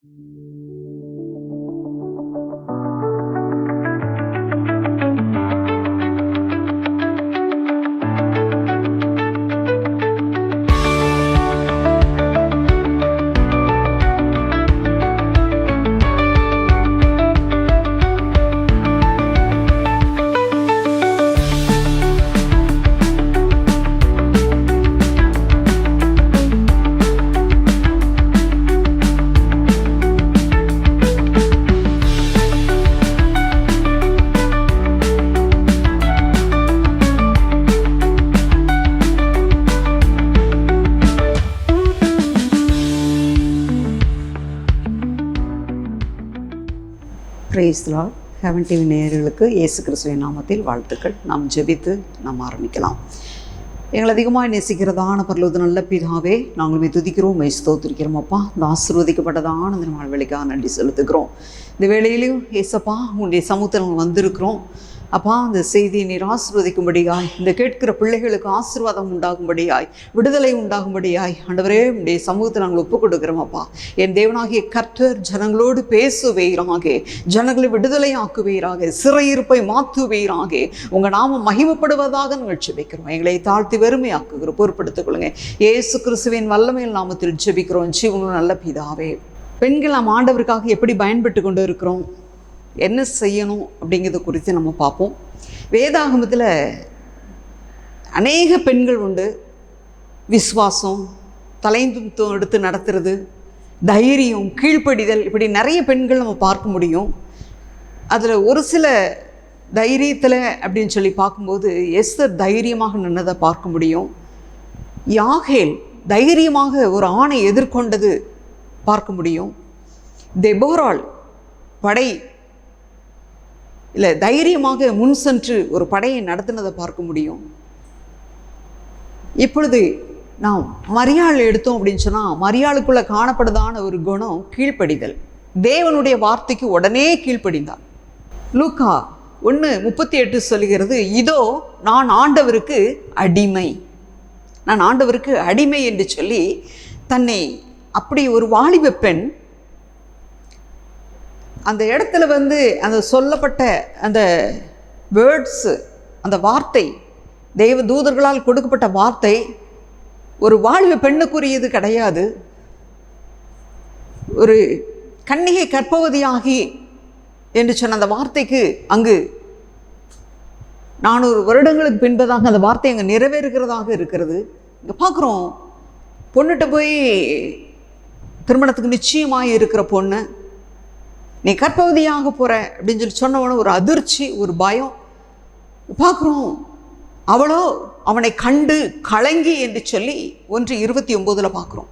Price the Lord. Heaven TV நேயர்களுக்கு இயேசு கிறிஸ்துவின் நாமத்தில் வாழ்த்துக்கள். நாம் ஜெபித்து நாம் ஆரம்பிக்கலாம். எங்களை அதிகமாக நேசிக்கிறதான பரலோக நல்ல பிதாவே, நாங்களுமே துதிக்கிறோம், ஸ்தோத்திரிக்கிறோம். அப்பா, இந்த ஆசீர்வதிக்கப்பட்டதான இந்த நாள் வேலைக்காக நன்றி செலுத்துக்கிறோம். இந்த வேளையிலையும் ஏசப்பா உன்னுடைய சமூகத்தில் நாங்கள் வந்திருக்கிறோம். அப்பா, அந்த செய்தியை நீர் ஆசீர்வதிக்கும்படியாய், இந்த கேட்கிற பிள்ளைகளுக்கு ஆசீர்வாதம் உண்டாகும்படியாய், விடுதலை உண்டாகும்படியாய் ஆண்டவரே உடைய சமூகத்தை நாங்கள் ஒப்புக் கொடுக்கிறோம். அப்பா, என் தேவனாகிய கர்த்தர் ஜனங்களோடு பேசுவீராக, ஜனங்களை விடுதலை ஆக்குவீராக, சிறையிருப்பை மாற்றுவீராக, உங்கள் நாமம் மகிமைப்படுவதாக நாங்கள் ஜெபிக்கிறோம். எங்களை தாழ்த்தி வெறுமையாக்குகிறோம், பொறுப்படுத்திக் கொள்ளுங்க. இயேசு கிறிஸ்துவின் வல்லமையில் நாமத்தில் ஜெபிக்கிறோம் ஜீவனுள்ள நல்ல பிதாவே. பெண்கள் நாம் ஆண்டவருக்காக எப்படி பயன்பட்டு கொண்டு இருக்கிறோம், என்ன செய்யணும் அப்படிங்கிறத குறித்து நம்ம பார்ப்போம். வேதாகமத்தில் அநேக பெண்கள் உண்டு. விசுவாசம், தலைந்து எடுத்து நடத்துறது, தைரியம், கீழ்ப்படிதல், இப்படி நிறைய பெண்கள் நம்ம பார்க்க முடியும். அதில் ஒரு சில தைரியத்தில் அப்படின்னு சொல்லி பார்க்கும்போது எஸ்தர் தைரியமாக நின்னதை பார்க்க முடியும். யாகேல் தைரியமாக ஒரு ஆணை எதிர்கொண்டது பார்க்க முடியும். தெபோராள் படை இல்லை தைரியமாக முன் சென்று ஒரு படையை நடத்தினதை பார்க்க முடியும். இப்பொழுது நாம் மரியாள் எடுத்தோம் அப்படின்னு சொன்னால், மரியாளுக்குள்ளே காணப்படுதான ஒரு குணம் கீழ்ப்படிதல். தேவனுடைய வார்த்தைக்கு உடனே கீழ்ப்படிந்தார். லூக்கா 1:38 சொல்லுகிறது, இதோ நான் ஆண்டவருக்கு அடிமை, நான் ஆண்டவருக்கு அடிமை என்று சொல்லி தன்னை அப்படி ஒரு வாலிப பெண் அந்த இடத்துல அந்த சொல்லப்பட்ட அந்த வேர்ட்ஸு, அந்த வார்த்தை, தெய்வ தூதர்களால் கொடுக்கப்பட்ட வார்த்தை ஒரு வாலிப பெண்ணுக்குரியது கிடையாது. ஒரு கன்னிகை கர்ப்பவதியாகி என்று சொன்ன அந்த வார்த்தைக்கு அங்கு 400 வருடங்களுக்கு பின்பதாக அந்த வார்த்தை அங்கே நிறைவேறுகிறதாக இருக்கிறது. இங்கே பார்க்குறோம், பொண்ணுகிட்ட போய் திருமணத்துக்கு நிச்சயமாக இருக்கிற பொண்ணு, நீ கர்ப்பவதியாக போகிற அப்படின்னு சொல்லி சொன்னவன ஒரு அதிர்ச்சி, ஒரு பயம் பார்க்குறோம். அவளோ அவனை கண்டு கலங்கி என்று சொல்லி 1:29 பார்க்குறோம்.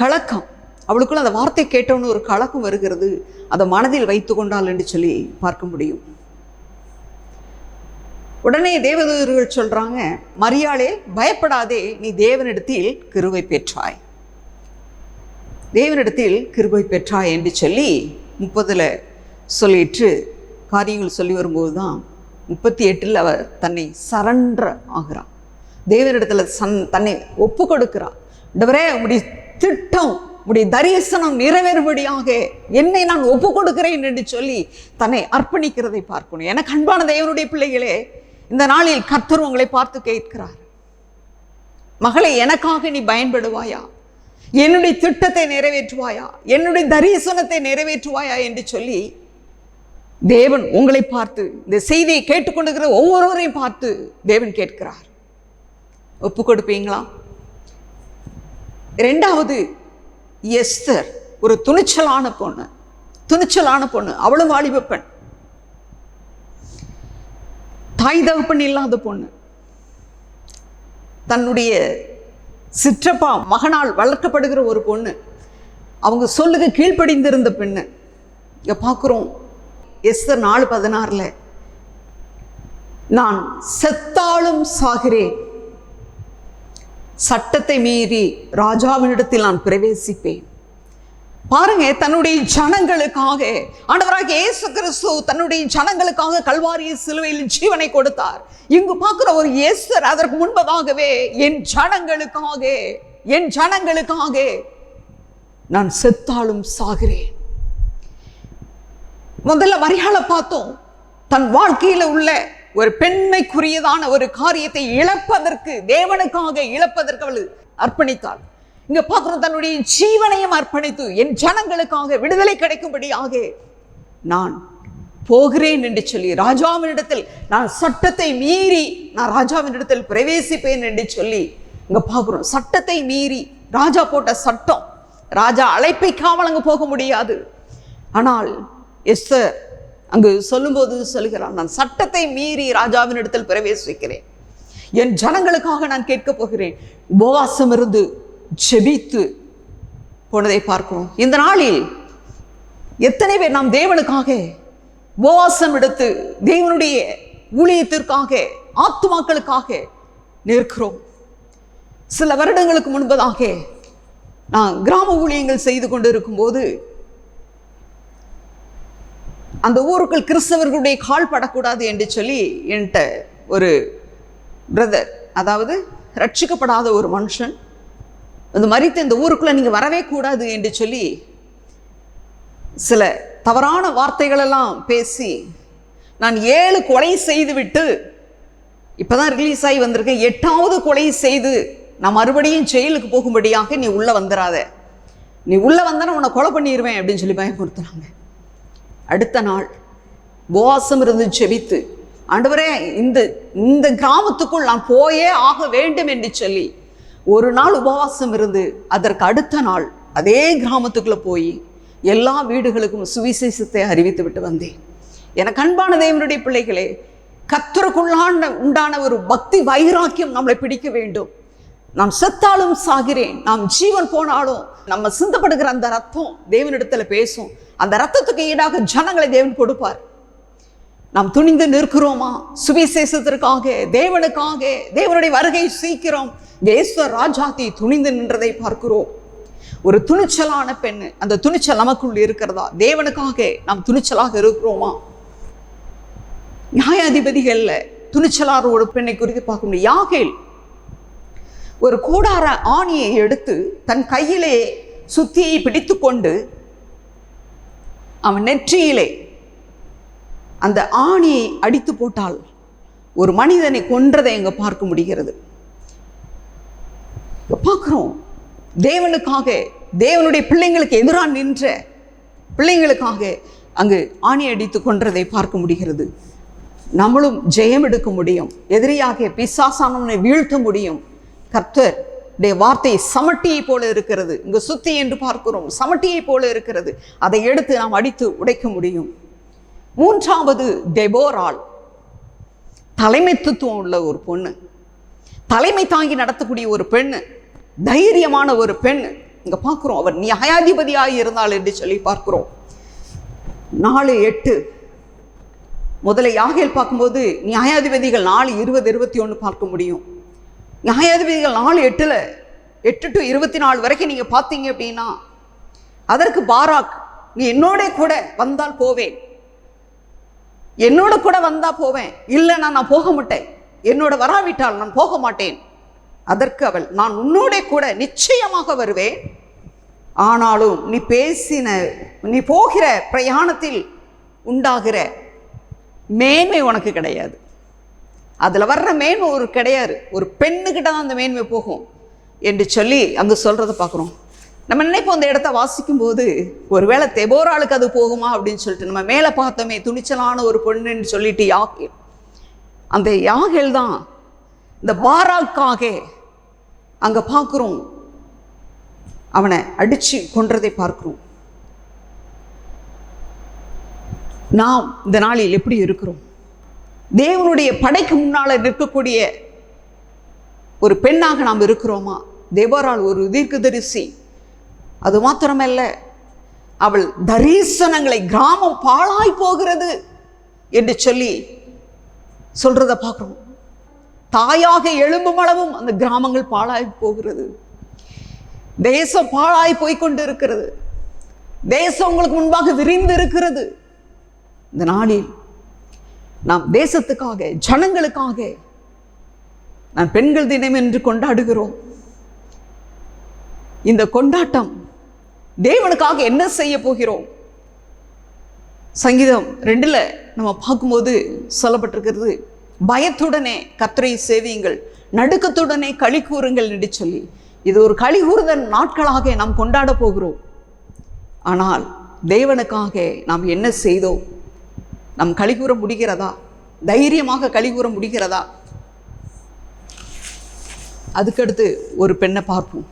கலக்கம், அவளுக்குள்ள அந்த வார்த்தை கேட்டவனு ஒரு கலக்கம் வருகிறது, அதை மனதில் வைத்து கொண்டாள் என்று சொல்லி பார்க்க முடியும். உடனே தேவதூதர்கள் சொல்கிறாங்க, மரியாளே பயப்படாதே, நீ தேவனிடத்தில் கிருபை பெற்றாய், தேவனிடத்தில் கிருபை பெற்றாய் என்று சொல்லி 30 சொல்லிட்டு காரியங்கள் சொல்லி வரும்போது தான் 38 அவர் தன்னை சரண்டர் ஆகிறார். தேவனிடத்தில் தன்னை ஒப்பு கொடுக்கிறார். ஆண்டவரே, உம்முடைய திட்டம், உம்முடைய தரிசனம் நிறைவேறும்படியாக என்னை நான் ஒப்பு கொடுக்கிறேன் என்று சொல்லி தன்னை அர்ப்பணிக்கிறதை பார்க்கணும். எனக்கு அன்பான தேவனுடைய பிள்ளைகளே, இந்த நாளில் கர்த்தர் உங்களை பார்த்து கேட்கிறார், மகளே, எனக்காக நீ பயன்படுவாயா, என்னுடைய திட்டத்தை நிறைவேற்றுவாயா, என்னுடைய தரிசனத்தை நிறைவேற்றுவாயா என்று சொல்லி தேவன் உங்களை பார்த்து, இந்த செய்தியை கேட்டுக்கொண்டிருக்கிற ஒவ்வொருவரையும் பார்த்து தேவன் கேட்கிறார். ஒப்பு கொடுப்பீங்களா? 2வது, எஸ்தர் ஒரு துணிச்சலான பொண்ணு, அவளும் வாலிப பெண், தாய் தகப்பன் இல்லாத பொண்ணு, தன்னுடைய சிற்றப்பா மகனால் வளர்க்கப்படுகிற ஒரு பொண்ணு, அவங்க சொல்லுக கீழ்ப்படிந்திருந்த பெண்ணு. இங்கே பார்க்குறோம் எஸ்தர் 4:16, நான் செத்தாலும் சாகிறேன், சட்டத்தை மீறி ராஜாவினிடத்தில் நான் பிரவேசிப்பேன். பாருங்க, தன்னுடைய ஜனங்களுக்காக ஆண்டவராகிய இயேசு கிறிஸ்து தன்னுடைய ஜனங்களுக்காக கல்வாரி சிலுவையில் ஜீவனை கொடுத்தார். இங்கு பார்க்கிற ஒரு எஸ்தர் அதற்கு முன்பதாகவே என் ஜனங்களுக்காக நான் செத்தாலும் சாகிறேன். முதல்ல மரியாளை பார்த்தோம். தன் வாழ்க்கையில உள்ள ஒரு பெண்மைக்குரியதான ஒரு காரியத்தை இழப்பதற்கு, தேவனுக்காக இழப்பதற்கு அவள் அர்ப்பணித்தாள். இங்க பார்க்கிறோம், தன்னுடைய ஜீவனையும் அர்ப்பணித்து என் ஜனங்களுக்காக விடுதலை கிடைக்கும்படியாக நான் போகிறேன் என்று சொல்லி ராஜாவினிடத்தில், நான் சட்டத்தை மீறி நான் ராஜாவினிடத்தில் பிரவேசிப்பேன் என்று சொல்லி இங்க பார்க்கிறோம். சட்டத்தை மீறி, ராஜா போட்ட சட்டம், ராஜா அழைப்பிக்காமல் அங்கு போக முடியாது. ஆனால் எஸ்தர் அங்கு சொல்லும்போது சொல்லுகிறான், நான் சட்டத்தை மீறி ராஜாவின் இடத்தில் பிரவேசிக்கிறேன், என் ஜனங்களுக்காக நான் கேட்க போகிறேன். உபவாசம் இருந்து ஜெபித்து போனதை பார்க்கிறோம். இந்த நாளில் எத்தனை பேர் நாம் தேவனுக்காக உபவாசம் எடுத்து தேவனுடைய ஊழியத்திற்காக, ஆத்துமாக்களுக்காக நிற்கிறோம்? சில வருடங்களுக்கு முன்பதாக நான் கிராம ஊழியங்கள் செய்து கொண்டு இருக்கும்போது, அந்த ஊருக்குள் கிறிஸ்தவர்களுடைய கால் படக்கூடாது என்று சொல்லி என்கிட்ட ஒரு பிரதர், அதாவது ரட்சிக்கப்படாத ஒரு மனுஷன், அது மரித்து இந்த ஊருக்குள்ள நீங்க வரவே கூடாது என்று சொல்லி சில தவறான வார்த்தைகளெல்லாம் பேசி, நான் 7 கொலை செய்து விட்டு இப்பதான் ரிலீஸ் ஆகி வந்திருக்கேன், 8வது கொலை செய்து நான் மறுபடியும் ஜெயிலுக்கு போகும்படியாக நீ உள்ள வந்துடாத, நீ உள்ள வந்தா உன்னை கொலை பண்ணிடுவேன் அப்படின்னு சொல்லி பயமுறுத்துறாங்க. அடுத்த நாள் உபவாசம் இருந்து ஜெபித்து, ஆண்டவரே இந்த கிராமத்துக்குள் நான் போயே ஆக வேண்டும் என்று சொல்லி ஒரு நாள் உபவாசம் இருந்து, அதற்கு அடுத்த நாள் அதே கிராமத்துக்குள்ள போய் எல்லா வீடுகளுக்கும் சுவிசேஷத்தை அறிவித்து விட்டு வந்தேன். எனக்கு அன்பான தேவனுடைய பிள்ளைகளே, கர்த்தருக்குள்ளான உண்டான ஒரு பக்தி வைராக்கியம் நம்மளை பிடிக்க வேண்டும். நாம் செத்தாலும் சாகிறேன், நாம் ஜீவன் போனாலும் நம்ம சிந்தப்படுகிற அந்த ரத்தம் தேவனிடத்துல பேசும். அந்த ரத்தத்துக்கு ஈடாக ஜனங்களை தேவன் கொடுப்பார். நாம் துணிந்து நிற்கிறோமா? சுவிசேஷத்திற்காக, தேவனுக்காக, தேவனுடைய வருகை சீக்கிரம், ஈஸ்வர் ராஜாத்தி துணிந்து நின்றதை பார்க்கிறோம். ஒரு துணிச்சலான பெண், அந்த துணிச்சல் நமக்குள் இருக்கிறதா? தேவனுக்காக நாம் துணிச்சலாக இருக்கிறோமா? நியாயாதிபதிகள்ல துணிச்சலான ஒரு பெண்ணை குறித்து பார்க்க முடியும். யாகேல் ஒரு கூடார ஆணியை எடுத்து தன் கையிலே சுத்தியை பிடித்து கொண்டு அவன் நெற்றியிலே அந்த ஆணியை அடித்து போட்டால் ஒரு மனிதனை கொன்றதை அங்க பார்க்க முடிகிறது. பார்க்கிறோம், தேவனுக்காக, தேவனுடைய பிள்ளைங்களுக்கு எதிராக நின்ற பிள்ளைங்களுக்காக அங்கு ஆணி அடித்து கொன்றதை பார்க்க முடிகிறது. நம்மளும் ஜெயம் எடுக்க முடியும், எதிரியாக பிசாசானவனை வீழ்த்த முடியும். கர்த்தர் வார்த்தை சமட்டியை போல இருக்கிறது. இங்கு சுத்தி என்று பார்க்கிறோம், சமட்டியை போல இருக்கிறது. அதை எடுத்து நாம் அடித்து உடைக்க முடியும். 3வது தெபோராள், தலைமைத்துவம் உள்ள ஒரு பொண்ணு, தலைமை தாங்கி நடத்தக்கூடிய ஒரு பெண்ணு, தைரியமான ஒரு பெண். இங்க பார்க்கிறோம், அவர் நியாயாதிபதியாக இருந்தாள் என்று சொல்லி பார்க்கிறோம். 4:8 முதல்ல யாகேல் பார்க்கும்போது நியாயாதிபதிகள் 4:20-21 பார்க்க முடியும். நியாயாதிபதிகள் 4:8 8 to 24 வரைக்கும் நீங்க பார்த்தீங்க அப்படின்னா, அதற்கு பாராக், நீ என்னோட கூட வந்தால் போவேன், என்னோட கூட வந்தா போவேன், இல்லைன்னா நான் போக மாட்டேன், என்னோட வராவிட்டால் நான் போக மாட்டேன். அதற்கு அவள், நான் உன்னோட கூட நிச்சயமாக வருவேன், ஆனாலும் நீ போகிற பிரயாணத்தில் உண்டாகிற மேன்மை உனக்கு கிடையாது. அதுல வர்ற மேன்மை ஒரு கிடையாது, ஒரு பெண்ணுக்கிட்ட தான் அந்த மேன்மை போகும் என்று சொல்லி அங்கு சொல்றதை பார்க்குறோம். நம்ம நினைப்போம், அந்த இடத்த வாசிக்கும் போது ஒருவேளை தெபோராளுக்கு அது போகுமா அப்படின்னு சொல்லிட்டு நம்ம மேலே பார்த்தோமே, துணிச்சலான ஒரு பொண்ணுன்னு சொல்லிட்டு யாகேல், அந்த யாகேல் தான் இந்த பாராக்காக அங்க பார்க்கிறோம், அவனை அடிச்சு கொன்றதை பார்க்கிறோம். நாம் இந்த நாளில் எப்படி இருக்கிறோம்? தேவனுடைய படைக்கு முன்னால நிற்கக்கூடிய ஒரு பெண்ணாக நாம் இருக்கிறோமா? தெபோராள் ஒரு தீர்க்கதரிசி. அது மாத்திரமல்ல, அவள் தரிசனங்களை, கிராமம் பாழாய் போகிறது என்று சொல்லி சொல்றத பார்க்கிறோம். தாயாக எழும்பும் அளவும் அந்த கிராமங்கள் பாழாய் போகிறது. தேசம் பாழாய் போய்கொண்டு இருக்கிறது. தேசம் உங்களுக்கு முன்பாக விரிந்து இருக்கிறது. இந்த நாளில் நாம் தேசத்துக்காக, ஜனங்களுக்காக நான் பெண்கள் தினம் என்று கொண்டாடுகிறோம். இந்த கொண்டாட்டம் தேவனுக்காக என்ன செய்ய போகிறோம்? சங்கீதம் 2 நம்ம பார்க்கும்போது சொல்லப்பட்டிருக்கிறது, பயத்துடனே கர்த்தரை சேவியுங்கள், நடுக்கத்துடனே களி கூறுங்கள் என்று சொல்லி. இது ஒரு களி கூறுதல் நாட்களாக நாம் கொண்டாட போகிறோம். ஆனால் தேவனுக்காக நாம் என்ன செய்தோம்? நாம் களி கூற முடிகிறதா? தைரியமாக களி கூற முடிகிறதா? அதுக்கடுத்து ஒரு பெண்ணை பார்ப்போம்.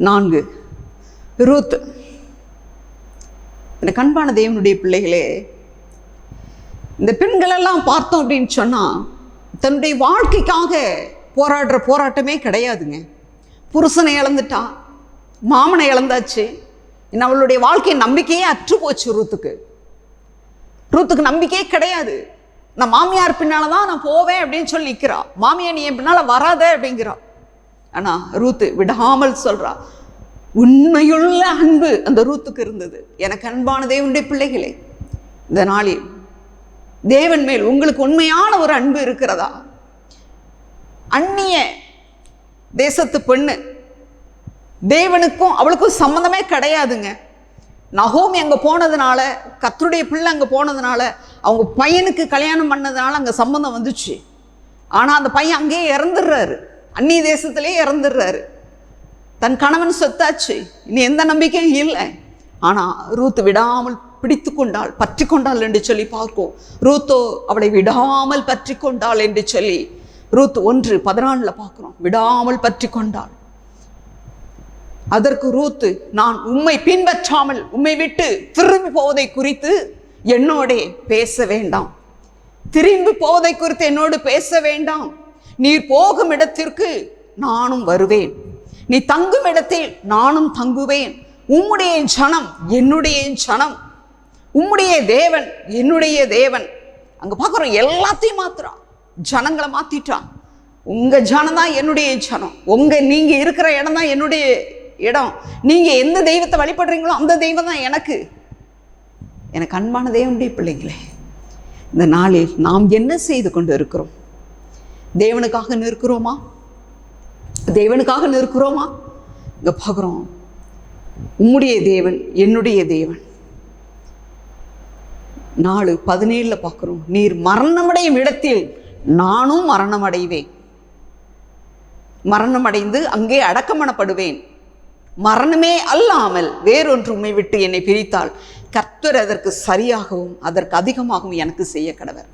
4 ரூத். இந்த கண்பான தேவனுடைய பிள்ளைகளே, இந்த பெண்களெல்லாம் பார்த்தோம் அப்படின்னு சொன்னால் தன்னுடைய வாழ்க்கைக்காக போராடுற போராட்டமே கிடையாதுங்க. புருஷனை இழந்துட்டா, மாமனை இழந்தாச்சு, அவளுடைய வாழ்க்கை நம்பிக்கையே அற்று போச்சு. ரூத்துக்கு நம்பிக்கையே கிடையாது. நான் மாமியார் பின்னால தான் நான் போவேன் அப்படின்னு சொல்லி நிற்கிறா. மாமியார் நீ என் பின்னால வராத அப்படிங்கிறா. ஆனால் ரூத்து விடாமல் சொல்றா. உண்மையுள்ள அன்பு அந்த ரூத்துக்கு இருந்தது. எனக்கு அன்பான தேவனுடைய பிள்ளைகளே, இந்த நாளில் தேவன் மேல் உங்களுக்கு உண்மையான ஒரு அன்பு இருக்கிறதா? அந்நிய தேசத்து பெண்ணு, தேவனுக்கும் அவளுக்கும் சம்மந்தமே கிடையாதுங்க. நகோமி அங்கே போனதுனால, கர்த்தருடைய பிள்ளை அங்கே போனதுனால, அவங்க பையனுக்கு கல்யாணம் பண்ணதுனால அங்கே சம்பந்தம் வந்துச்சு. ஆனால் அந்த பையன் அங்கேயே இறந்துடுறாரு, அந்நிய தேசத்திலே இறந்துடுறாரு. தன் கணவன் சொத்தாச்சு, இனி எந்த நம்பிக்கையும் இல்லை. ஆனால் ரூத் விடாமல் பிடித்து கொண்டாள், பற்றி கொண்டாள் என்று சொல்லி பார்க்கும். ரூத்தோ அவளை விடாமல் பற்றி கொண்டாள் என்று சொல்லி ரூத் 1:14 பார்க்கிறோம். விடாமல் பற்றி கொண்டாள். அதற்கு ரூத்து, நான் உம்மை பின்பற்றாமல் உம்மை விட்டு திரும்பி போவதை குறித்து என்னோட பேச வேண்டாம், திரும்பி போவதை குறித்து என்னோடு பேச வேண்டாம். நீர் போகும் இடத்திற்கு நானும் வருவேன், நீ தங்கும் இடத்தில் நானும் தங்குவேன். உம்முடைய ஜனம் என்னுடைய ஜனம், உம்முடைய தேவன் என்னுடைய தேவன். அங்க பார்க்குறோம், எல்லாத்தையும் மாத்துறான், ஜனங்களை மாத்திட்டான். உங்க ஜனம் தான் என்னுடைய ஜனம், நீங்க இருக்கிற இடம் தான் என்னுடைய இடம், நீங்க எந்த தெய்வத்தை வழிபடுறீங்களோ அந்த தெய்வம் தான் எனக்கு அன்பான தேவனுடைய பிள்ளைங்களே. இந்த நாளில் நாம் என்ன செய்து கொண்டு இருக்கிறோம்? தேவனுக்காக நிற்கிறோமா? தேவனுக்காக நிற்கிறோமா? இங்க பார்க்குறோம், உம்முடைய தேவன் என்னுடைய தேவன். 4:17 பார்க்கிறோம், நீர் மரணமடையும் இடத்தில் நானும் மரணம் அடைவேன், மரணம் அடைந்து அங்கே அடக்கமணப்படுவேன். மரணமே அல்லாமல் வேறொன்று உம்மை விட்டு என்னை பிரித்தால் கர்த்தர் அதற்கு சரியாகவும் அதற்கு அதிகமாகவும் எனக்கு செய்ய கடவர்.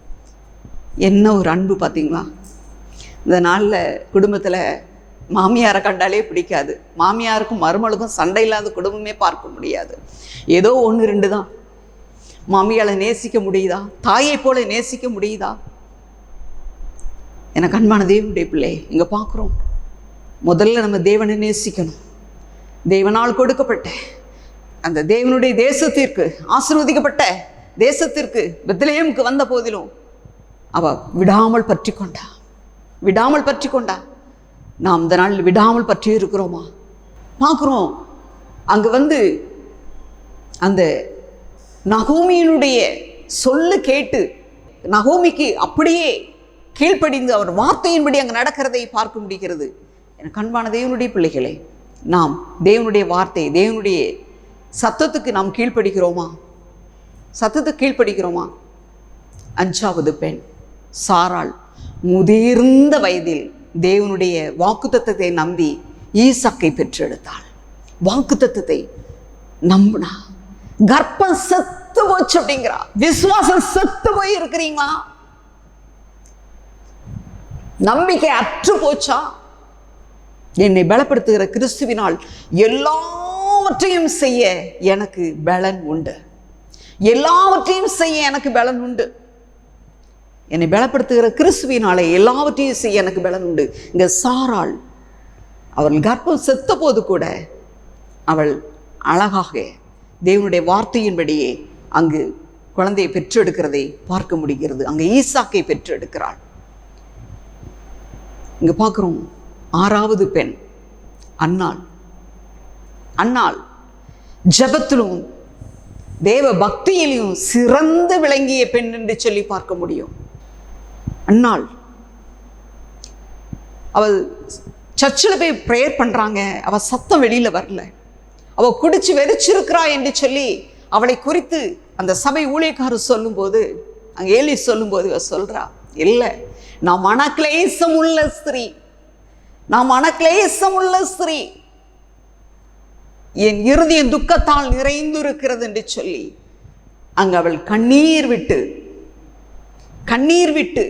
என்ன ஒரு அன்பு பார்த்தீங்களா? இந்த நாளில் குடும்பத்தில் மாமியாரை கண்டாலே பிடிக்காது. மாமியாருக்கும் மருமகளுக்கும் சண்டை இல்லாத குடும்பமே பார்க்க முடியாது. ஏதோ 1-2 தான். மாமியாரை நேசிக்க முடியுதா? தாயை போல நேசிக்க முடியுதா? எனக்கு அன்பான தேவனுடைய பிள்ளை, இங்கே பார்க்குறோம், முதல்ல நம்ம தேவனை நேசிக்கணும். தேவனால் கொடுக்கப்பட்ட அந்த தேவனுடைய தேசத்திற்கு, ஆசீர்வதிக்கப்பட்ட தேசத்திற்கு பெத்லெகேமுக்கு வந்த போதிலும் அவ விடாமல் பற்றி கொண்டா. நாம் இந்த நாளில் விடாமல் பற்றி இருக்கிறோமா? பார்க்குறோம், அங்கே வந்து அந்த நகோமியினுடைய சொல்லு கேட்டு நகோமிக்கு அப்படியே கீழ்ப்படிந்து அவர் வார்த்தையின்படி அங்கே நடக்கிறதை பார்க்க முடிகிறது. எனக்கு அன்பான தேவனுடைய பிள்ளைகளே, நாம் தேவனுடைய வார்த்தை, தேவனுடைய சத்தத்துக்கு நாம் கீழ்ப்படுகிறோமா? சத்தத்துக்கு கீழ்ப்படுகிறோமா? 5வது பெண் சாராள் முதிர்ந்த வயதில் தேவனுடைய வாக்குத்தத்தத்தை நம்பி ஈசாக்கை பெற்றெடுத்தாள். வாக்குத்தத்தத்தை நம்பினா கர்ப்பம் செத்து போச்சு அப்படிங்கிறா. விசுவாசம் செத்து போய் இருக்கிறீங்களா? நம்பிக்கை அற்று போச்சா? என்னை பலப்படுத்துகிற கிறிஸ்துவினால் எல்லாவற்றையும் செய்ய எனக்கு பலன் உண்டு, எல்லாவற்றையும் செய்ய எனக்கு பலன் உண்டு. என்னை பலப்படுத்துகிற கிறிஸ்துவினாலே எல்லாவற்றையும் செய்ய எனக்கு பலன் உண்டு. இங்க சாராள், அவள் கர்ப்பம் செத்த போது கூட அவள் அழகாக தேவனுடைய வார்த்தையின்படியே அங்கு குழந்தையை பெற்றெடுக்கிறதை பார்க்க முடிகிறது. அங்கே ஈசாக்கை பெற்றெடுக்கிறாள். இங்க பார்க்கிறோம், 6வது பெண் அன்னாள் ஜெபத்திலும் தேவ பக்தியிலும் சிறந்து விளங்கிய பெண் என்று சொல்லி பார்க்க முடியும். அன்னாள் அவள் சர்ச்சில் போய் ப்ரேயர் பண்றாங்க, அவள் சத்தம் வெளியில வரல. அவ குடிச்சு வெறிச்சிருக்கிறா என்று சொல்லி அவளை குறித்து அந்த சபை ஊழியக்காரர் சொல்லும்போது, அங்கே ஏலி சொல்லும்போது சொல்றா, இல்லை, நான் மனக்லேசம் உள்ள ஸ்திரீ, நான் மனக்லேசம் உள்ள ஸ்திரீ, என் இருதயம் துக்கத்தால் நிறைந்து இருக்கிறது என்று சொல்லி அங்கு அவள் கண்ணீர் விட்டு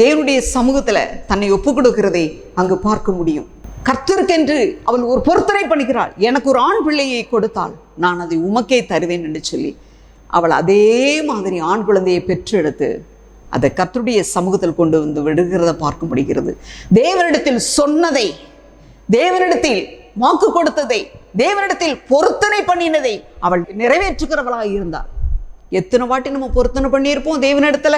தேவனுடைய சமூகத்துல தன்னை ஒப்பு கொடுக்கிறதை அங்கு பார்க்க முடியும். கர்த்தருக்கென்று அவள் ஒரு பொருத்தனை பண்ணுகிறாள். எனக்கு ஒரு ஆண் பிள்ளையை கொடுத்தால் நான் அதை உமக்கே தருவேன் என்று சொல்லி அவள் அதே மாதிரி ஆண் குழந்தையை பெற்றெடுத்து அதை கர்த்தருடைய சமூகத்தில் கொண்டு வந்து விடுகிறத பார்க்க முடிகிறது. தேவனிடத்தில் சொன்னதை, தேவனிடத்தில் வாக்கு கொடுத்ததை, தேவனிடத்தில் பொருத்தனை பண்ணினதை அவள் நிறைவேற்றுகிறவளாக இருந்தாள். எத்தனை வாட்டி நம்ம பொருத்தனை பண்ணியிருப்போம் தேவனிடத்துல?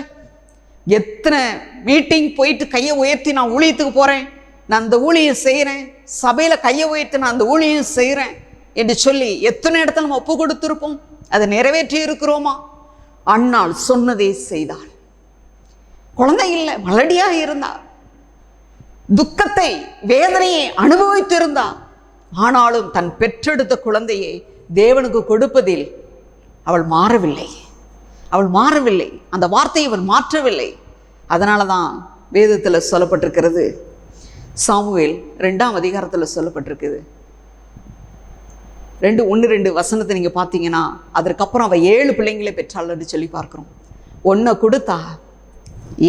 எத்தனை மீட்டிங் போயிட்டு கையை உயர்த்தி நான் ஊழியத்துக்கு போறேன், நான் அந்த ஊழியம் செய்கிறேன், சபையில கையை உயர்த்தி நான் அந்த ஊழியம் செய்கிறேன் என்று சொல்லி எத்தனை இடத்துல நம்ம ஒப்பு கொடுத்திருப்போம்? அதை நிறைவேற்றி இருக்கிறோமா? அன்னாள் சொன்னதை செய்தாள். குழந்தை இல்லை, மலடியாக இருந்தார், துக்கத்தை வேதனையை அனுபவித்திருந்தார். ஆனாலும் தன் பெற்றெடுத்த குழந்தையை தேவனுக்கு கொடுப்பதில் அவள் மாறவில்லை. அந்த வார்த்தையை அவள் மாற்றவில்லை. அதனால தான் வேதத்தில் சொல்லப்பட்டிருக்கிறது, சாமுவேல் 2ஆம் அதிகாரத்தில் சொல்லப்பட்டிருக்குது, 2:1-2 வசனத்தை நீங்கள் பார்த்தீங்கன்னா, அதற்கப்புறம் அவள் 7 பிள்ளைங்களை பெற்றாள்னு சொல்லி பார்க்குறோம். 1 கொடுத்தா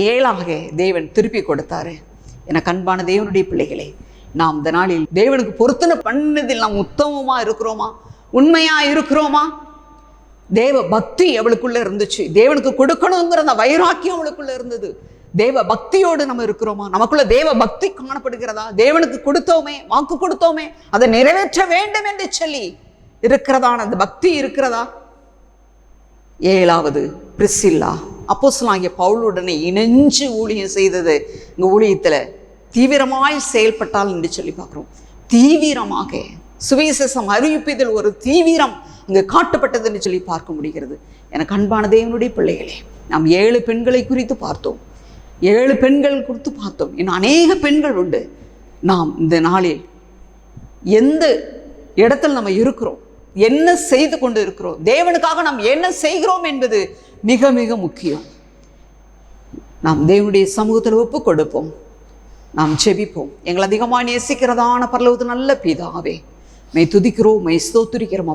7ஆக தேவன் திருப்பி கொடுத்தாரு. என கண்பான தேவனுடைய பிள்ளைகளே, நாம் இந்த நாளில் தேவனுக்கு பொருத்தனை பண்ணதில் நாம் உத்தமமாக இருக்கிறோமா? உண்மையாக இருக்கிறோமா? தேவ பக்தி அவளுக்குள்ள இருந்துச்சு. தேவனுக்கு கொடுக்கணுங்கிற அந்த வைராக்கியம் அவளுக்குள்ள இருந்தது. தேவ பக்தியோடு நம்ம இருக்கிறோமா? நமக்குள்ள தேவ பக்தி காணப்படுகிறதா? தேவனுக்கு கொடுத்தோமே, வாக்கு கொடுத்தோமே, அதை நிறைவேற்ற வேண்டும் என்று சொல்லி இருக்கிறதான அந்த பக்தி இருக்கிறதா? 7வது பிரிசில்லா அப்போஸ்தலனாகிய பவுலுடனே இணைஞ்சு ஊழியம் செய்தது. இந்த ஊழியத்தில் தீவிரமாய் செயல்பட்டாள் என்று சொல்லி பார்க்குறோம். தீவிரமாக சுவிசேஷம் அறிவிப்பதில் ஒரு தீவிரம் இங்கு காட்டப்பட்டது என்று சொல்லி பார்க்க முடிகிறது. எனக்கு அன்பான தேவனுடைய பிள்ளைகளே, நாம் 7 பெண்களை குறித்து பார்த்தோம், 7 பெண்கள் குறித்து பார்த்தோம். இன்னும் அநேக பெண்கள் உண்டு. நாம் இந்த நாளில் எந்த இடத்தில் நம்ம இருக்கிறோம், என்ன செய்து கொண்டு இருக்கிறோம், தேவனுக்காக நாம் என்ன செய்கிறோம் என்பது மிக மிக முக்கியம். நாம் தேவனுடைய சமூகத்தில் ஒப்பு கொடுப்போம், நாம் செபிப்போம். எங்களை அதிகமாக நேசிக்கிறதான பரலோகத்து நல்ல பிதாவே, மெய் துதிக்கிறோம், மெய் ஸ்தோத்திரிக்கிறோம்.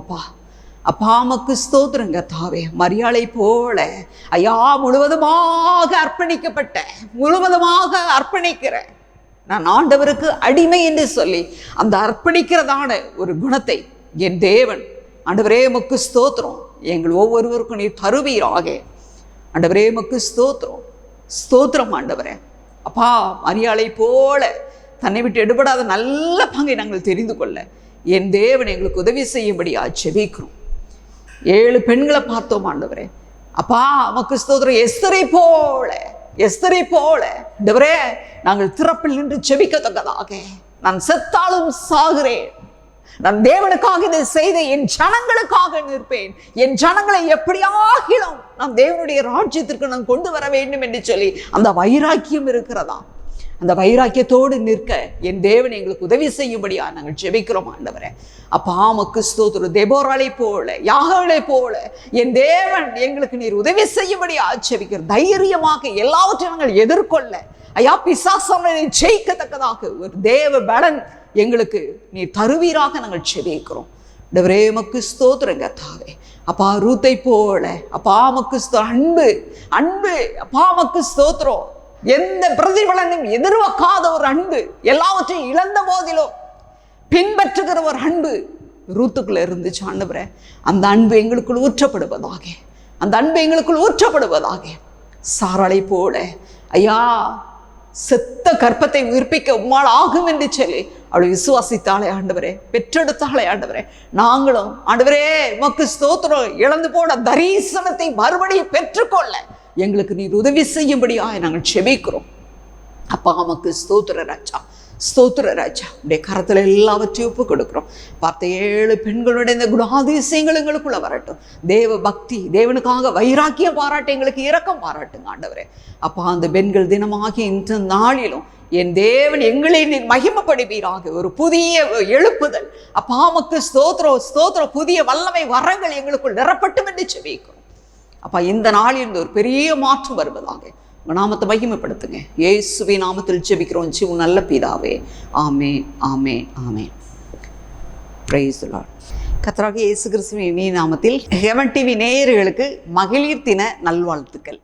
அப்பா அம்மாக்கு ஸ்தோத்திரங்க தாவே. மரியாளை போல ஐயா முழுவதுமாக அர்ப்பணிக்கிறேன், நான் ஆண்டவருக்கு அடிமை என்று சொல்லி அந்த அர்ப்பணிக்கிறதான ஒரு குணத்தை என் தேவன் ஆண்டவரே உமக்கு ஸ்தோத்திரம் எங்கள் ஒவ்வொருவருக்கும் நீர் தருவீராக. ஆண்டவரே உமக்கு ஸ்தோத்திரம் ஆண்டவரே. அப்பா மரியாளை போல தன்னை விட்டு எடுபடாத நல்ல பங்கை நாங்கள் தெரிந்து கொள்ள என் தேவன் எங்களுக்கு உதவி செய்யும்படியா ஜெபிக்கிறோம். 7 பெண்களை பார்த்தோம் ஆண்டவரே. அப்பா உமக்கு ஸ்தோத்திரம். எஸ்தரை போல ஆண்டவரே நாங்கள் திறப்பில் நின்று ஜெபிக்கத்தக்கதாக, நான் செத்தாலும் சாகிறேன், நான் தேவனுக்காக இதை செய்த என் ஜனங்களுக்காக நிற்பேன், என் ஜனங்களை எப்படியாகிலும் நான் தேவனுடைய ராஜ்யத்திற்கு நான் கொண்டு வர வேண்டும் என்று சொல்லி அந்த வைராக்கியம் இருக்கிறதா? அந்த வைராக்கியத்தோடு நிற்க என் தேவன் எங்களுக்கு உதவி செய்யும்படியா நாங்கள் ஜெபிக்கிறோம் ஆண்டவரே. அப்பா உமக்கு ஸ்தோத்திரம். தெபோராளை போல, யாகோளை போல என் தேவன் எங்களுக்கு நீர் உதவி செய்யும்படியா ஜெபிக்கிற தைரியமாக எல்லாவற்றையும் நாங்கள் எதிர்கொள்ள ஐயா பிசாசனை ஜெயிக்கத்தக்கதாக ஒரு தேவ பலன் எங்களுக்கு நீர் தருவீராக நாங்கள் ஜெபிக்கிறோம். ஆண்டவரே உமக்கு ஸ்தோத்திரங்க தாவே. அப்பா ரூத்தை போல அப்பா உமக்கு அன்பு அப்பா உமக்கு ஸ்தோத்திரம். எந்த பிரதிபலனும் எதிர்பார்க்காத ஒரு அன்பு, எல்லாவற்றையும் இழந்த போதிலும் பின்பற்றுகிற ஒரு அன்பு ரூத்துக்குள்ள இருந்துச்சு ஆண்டவரே. அந்த அன்பு எங்களுக்குள் ஊற்றப்படுவதாக. சாராளை போல ஐயா செத்த கற்பத்தை உயிர்ப்பிக்க உம்மால் ஆகும் என்று சொல்லி அவளை விசுவாசித்தாளே ஆண்டவரே, பெற்றெடுத்தாளே ஆண்டவரே. நாங்களும் ஆண்டவரே உமக்கு ஸ்தோத்திரம், இழந்து போன தரிசனத்தை மறுபடியும் பெற்றுக்கொள்ள எங்களுக்கு நீர் உதவி செய்யும்படியா நாங்கள் செபிக்கிறோம். அப்பா உமக்கு ஸ்தோத்திர ராஜா. ஸ்தோத்திர ராஜா, உடைய கரத்தில் எல்லாவற்றையும் ஒப்பு கொடுக்குறோம். பார்த்த 7 பெண்களுடைய இந்த குணாதிசயங்கள் எங்களுக்குள்ள வரட்டும். தேவ பக்தி, தேவனுக்காக வைராக்கியம் பாராட்டு, எங்களுக்கு இரக்கம் பாராட்டுங்க ஆண்டவரே. அப்பா, அந்த பெண்கள் தினமாகி இந்த நாளிலும் என் தேவன் எங்களை நீர் மகிமைப்படுவீராக. ஒரு புதிய எழுப்புதல் அப்பா, உமக்கு ஸ்தோத்திரம். புதிய வல்லமை வரங்கள் எங்களுக்குள் நிரப்பட்டும் என்று ஜெபிக்கிறோம். அப்பா, இந்த நாளில் ஒரு பெரிய மாற்றம் வருவதாக உங்கள் நாமத்தை மகிமைப்படுத்துங்க. இயேசுவின் நாமத்தில் ஜெபிக்கிறோம் ஜீவன் நல்ல பிதாவே. Amen, amen, amen. Praise the lord. கர்த்தராகிய இயேசு கிறிஸ்துவின் நாமத்தில் ஹெவன் டிவி நேயர்களுக்கு மகளிர் தின நல்வாழ்த்துக்கள்.